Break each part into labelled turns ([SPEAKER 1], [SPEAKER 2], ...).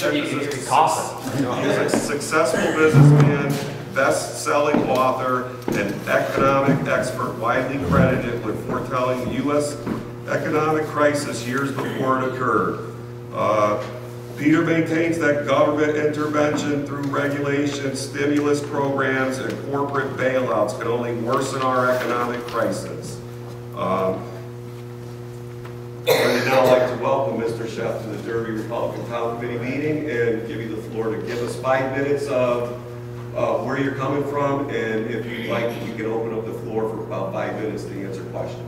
[SPEAKER 1] He's coughing.
[SPEAKER 2] He's a successful businessman, best-selling author, and economic expert, widely credited with foretelling the U.S. economic crisis years before it occurred. Peter maintains that government intervention through regulation, stimulus programs, and corporate bailouts can only worsen our economic crisis. I would now like to welcome Mr. Schiff to the Derby Republican Town Committee meeting and give you the floor to give us 5 minutes of where you're coming from, and if you'd like, you can open up the floor for about 5 minutes to answer questions.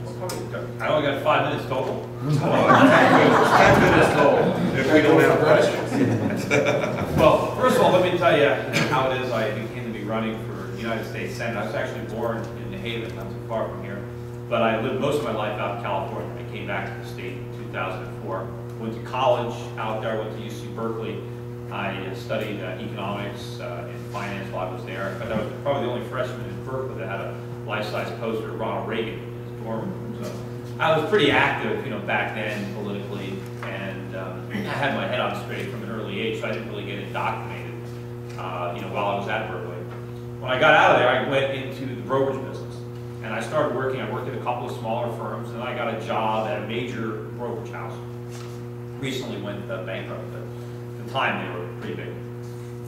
[SPEAKER 1] I only got 5 minutes total.
[SPEAKER 2] 10 minutes total, if we don't have questions.
[SPEAKER 1] Well, first of all, let me tell you how it is I became to be running for United States Senate. I was actually born in New Haven, not too far from here, but I lived most of my life out in California. I came back to the state in 2004. Went to college out there, went to UC Berkeley. I studied economics and finance while I was there. In fact, I was probably the only freshman in Berkeley that had a life-size poster of Ronald Reagan in his dorm room. So I was pretty active, back then politically, and I had my head on straight from an early age, so I didn't really get indoctrinated, while I was at Berkeley. When I got out of there, I went into the brokerage business, and I started working. I worked at a couple of smaller firms, and then I got a job at a major brokerage house. Recently went bankrupt, but at the time they were pretty big.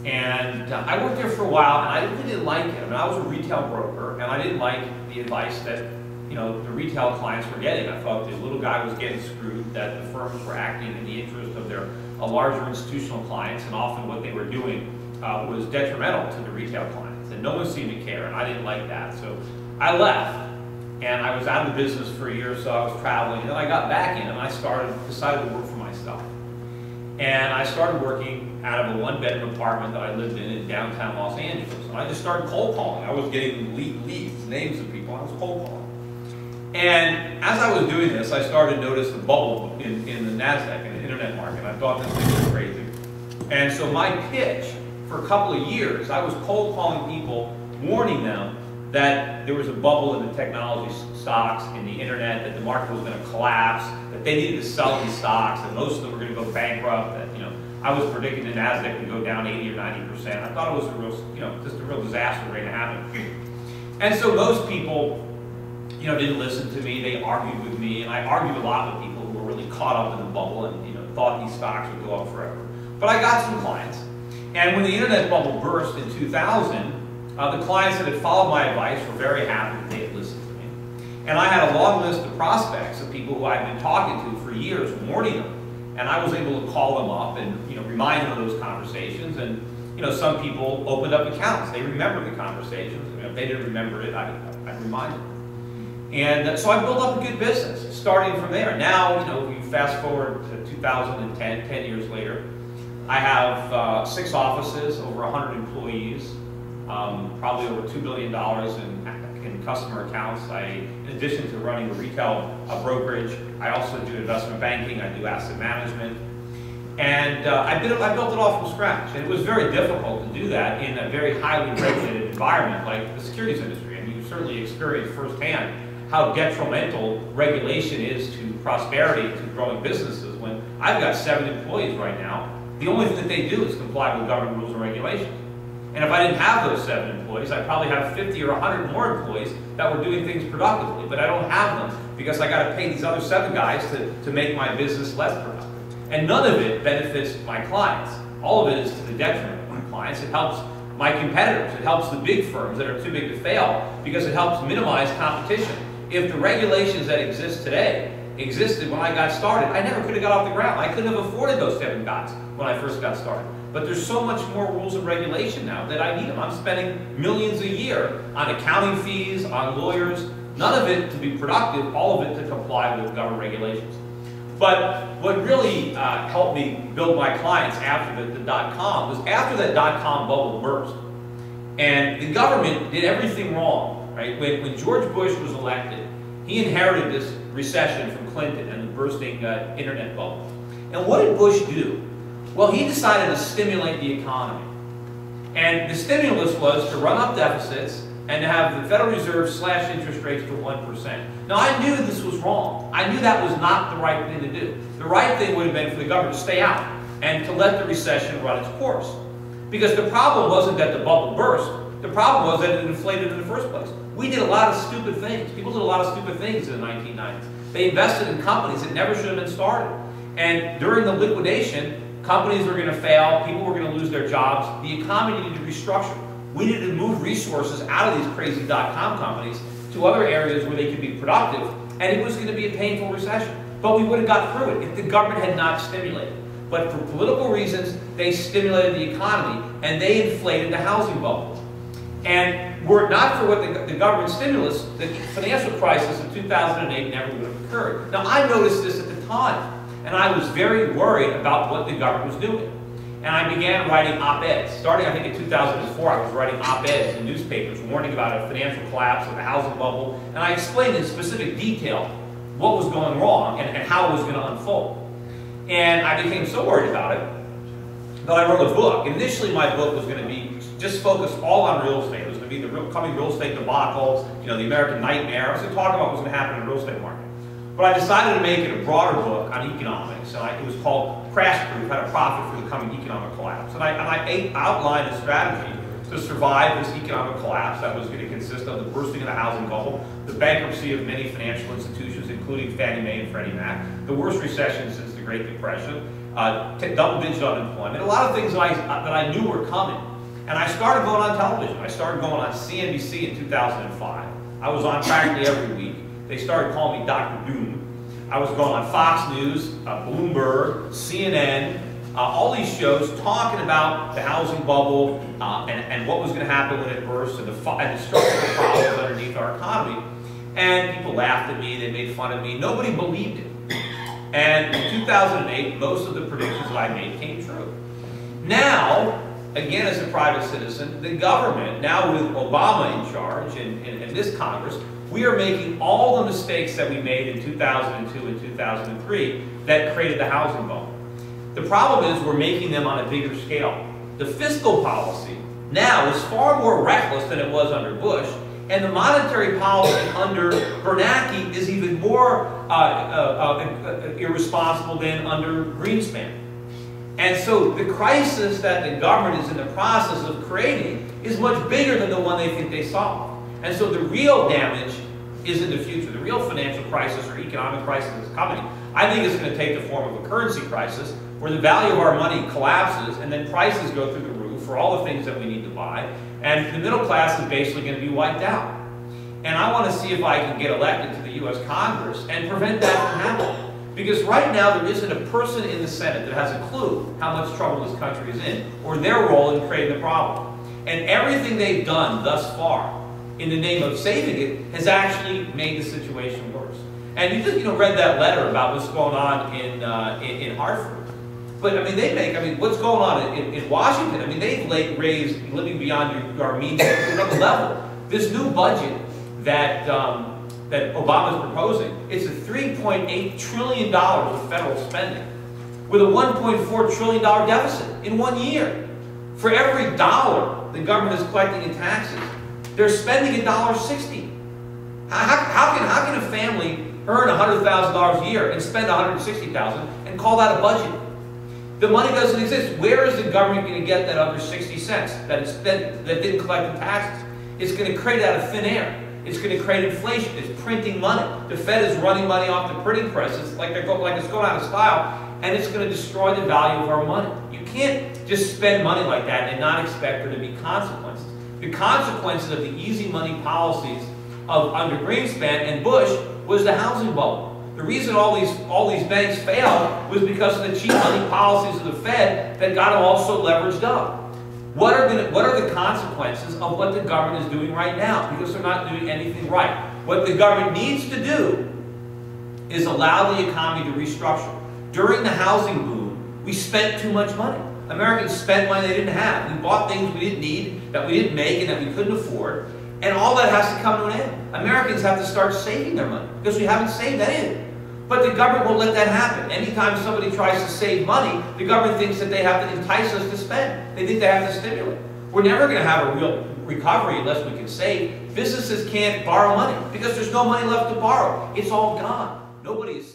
[SPEAKER 1] And I worked there for a while, and I really didn't like it. I mean, I was a retail broker, and I didn't like the advice that the retail clients were getting. I thought the little guy was getting screwed, that the firms were acting in the interest of their larger institutional clients, and often what they were doing was detrimental to the retail clients, and no one seemed to care, and I didn't like that. So I left, and I was out of the business for a year or so. I was traveling, and then I got back in, and I decided to work for myself. And I started working out of a 1-bedroom apartment that I lived in downtown Los Angeles. And I just started cold calling. I was getting leads, names of people. I was cold calling. And as I was doing this, I started to notice the bubble in the NASDAQ, in the internet market. I thought this thing was crazy. And so my pitch for a couple of years, I was cold calling people, warning them that there was a bubble in the technology stocks, in the internet, that the market was going to collapse, that they needed to sell these stocks, and most of them were going to go bankrupt, that I was predicting the NASDAQ would go down 80 or 90%. I thought it was a real, just a real disaster waiting to happen. And so most people, didn't listen to me. They argued with me, and I argued a lot with people who were really caught up in the bubble and thought these stocks would go up forever. But I got some clients, and when the internet bubble burst in 2000, the clients that had followed my advice were very happy that they had listened to me. And I had a long list of prospects of people who I'd been talking to for years, warning them. And I was able to call them up and remind them of those conversations. And some people opened up accounts. They remembered the conversations. If they didn't remember it, I'd remind them. And so I built up a good business, starting from there. Now, you fast forward to 2010, 10 years later, I have 6 offices, over 100 employees. Probably over $2 billion in customer accounts. In addition to running a retail brokerage, I also do investment banking, I do asset management. And I built it all from scratch. And it was very difficult to do that in a very highly regulated environment like the securities industry. And you certainly experienced firsthand how detrimental regulation is to prosperity, to growing businesses. When I've got 7 employees right now, the only thing that they do is comply with government rules and regulations. And if I didn't have those 7 employees, I'd probably have 50 or 100 more employees that were doing things productively. But I don't have them because I got to pay these other 7 guys to make my business less productive. And none of it benefits my clients. All of it is to the detriment of my clients. It helps my competitors. It helps the big firms that are too big to fail because it helps minimize competition. If the regulations that exist today existed when I got started, I never could have got off the ground. I couldn't have afforded those 7 guys when I first got started. But there's so much more rules and regulation now that I need them. I'm spending millions a year on accounting fees, on lawyers, none of it to be productive, all of it to comply with government regulations. But what really helped me build my clients after the dot-com was after that dot-com bubble burst. And the government did everything wrong, right? When George Bush was elected, he inherited this recession from Clinton and the bursting internet bubble. And what did Bush do? Well, he decided to stimulate the economy. And the stimulus was to run up deficits and to have the Federal Reserve slash interest rates to 1%. Now, I knew this was wrong. I knew that was not the right thing to do. The right thing would have been for the government to stay out. and to let the recession run its course. Because the problem wasn't that the bubble burst, the problem was that it inflated in the first place. We did a lot of stupid things. People did a lot of stupid things in the 1990s. They invested in companies that never should have been started. And during the liquidation, companies were going to fail, people were going to lose their jobs, the economy needed to restructure. We needed to move resources out of these crazy dot-com companies to other areas where they could be productive, and it was going to be a painful recession. But we would have got through it if the government had not stimulated. But for political reasons, they stimulated the economy, and they inflated the housing bubble. And were it not for what the government stimulus, the financial crisis of 2008 never would have occurred. Now, I noticed this at the time, and I was very worried about what the government was doing. And I began writing op-eds. Starting, I think, in 2004, I was writing op-eds in newspapers warning about a financial collapse of the housing bubble, and I explained in specific detail what was going wrong and how it was going to unfold. And I became so worried about it that I wrote a book. Initially, my book was going to be just focused all on real estate. It was going to be the coming real estate debacle, the American nightmare. I was going to talk about what was going to happen in the real estate market. But I decided to make it a broader book on economics, and it was called Crash Proof: How to Profit for the Coming Economic Collapse. And I outlined a strategy to survive this economic collapse that was going to consist of the bursting of the housing bubble, the bankruptcy of many financial institutions, including Fannie Mae and Freddie Mac, the worst recession since the Great Depression, double-digit unemployment, a lot of things that I knew were coming. And I started going on television. I started going on CNBC in 2005. I was on practically every week. They started calling me Dr. Doom. I was going on Fox News, Bloomberg, CNN, all these shows talking about the housing bubble and what was going to happen when it burst and the structural problems underneath our economy. And people laughed at me, they made fun of me. Nobody believed it. And in 2008, most of the predictions that I made came true. Now, again, as a private citizen, the government, now with Obama in charge in this Congress, we are making all the mistakes that we made in 2002 and 2003 that created the housing bubble. The problem is we're making them on a bigger scale. The fiscal policy now is far more reckless than it was under Bush, and the monetary policy under Bernanke is even more irresponsible than under Greenspan. And so the crisis that the government is in the process of creating is much bigger than the one they think they solved. And so the real damage is in the future. The real financial crisis or economic crisis is coming. I think it's going to take the form of a currency crisis where the value of our money collapses and then prices go through the roof for all the things that we need to buy. And the middle class is basically going to be wiped out. And I want to see if I can get elected to the U.S. Congress and prevent that from happening. Because right now there isn't a person in the Senate that has a clue how much trouble this country is in or their role in creating the problem. And everything they've done thus far in the name of saving it has actually made the situation worse. And you just read that letter about what's going on in Hartford. But what's going on in Washington? They've raised living beyond our means to another level. This new budget that Obama's proposing, it's a $3.8 trillion of federal spending with a $1.4 trillion deficit in 1 year. For every dollar the government is collecting in taxes, they're spending $1.60. How can a family earn $100,000 a year and spend $160,000 and call that a budget? The money doesn't exist. Where is the government going to get that other 60 cents that didn't collect the taxes? It's going to create out of thin air. It's going to create inflation. It's printing money. The Fed is running money off the printing presses like it's going out of style, and it's going to destroy the value of our money. You can't just spend money like that and not expect there to be consequences. The consequences of the easy money policies under Greenspan and Bush was the housing bubble. The reason all these banks failed was because of the cheap money policies of the Fed that got them all so leveraged up. What are the consequences of what the government is doing right now? Because they're not doing anything right. What the government needs to do is allow the economy to restructure. During the housing boom, we spent too much money. Americans spent money they didn't have. We bought things we didn't need, that we didn't make, and that we couldn't afford. And all that has to come to an end. Americans have to start saving their money because we haven't saved any of it. But the government won't let that happen. Anytime somebody tries to save money, the government thinks that they have to entice us to spend. They think they have to stimulate. We're never going to have a real recovery unless we can save. Businesses can't borrow money because there's no money left to borrow. It's all gone. Nobody is